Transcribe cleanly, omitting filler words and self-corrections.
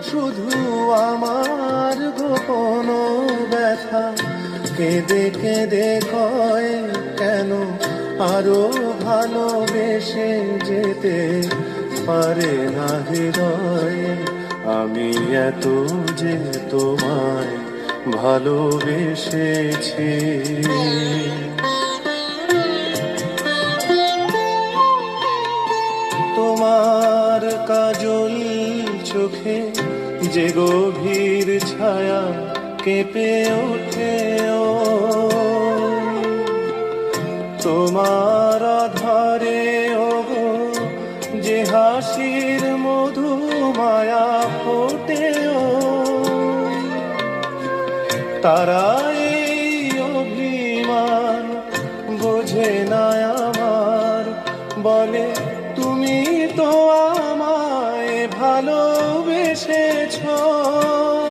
শুধু আমার গোপন ব্যথা কেঁদে কেঁদে কয় কেন আরো ভালোবেসে যেতে পারে না হৃদয়। আমি এত যে তোমায় ভালোবেসেছি। তোমার কাজল চোখে যে গভীর ছায়া কেঁপে ওঠে ও, তোমার আধারে ও যে হাসির মধু মায়া ফোটে ও, তারাই অভিমান বোঝে না আমার, বলে তুমি তো আমায় ভালোবেসেছো।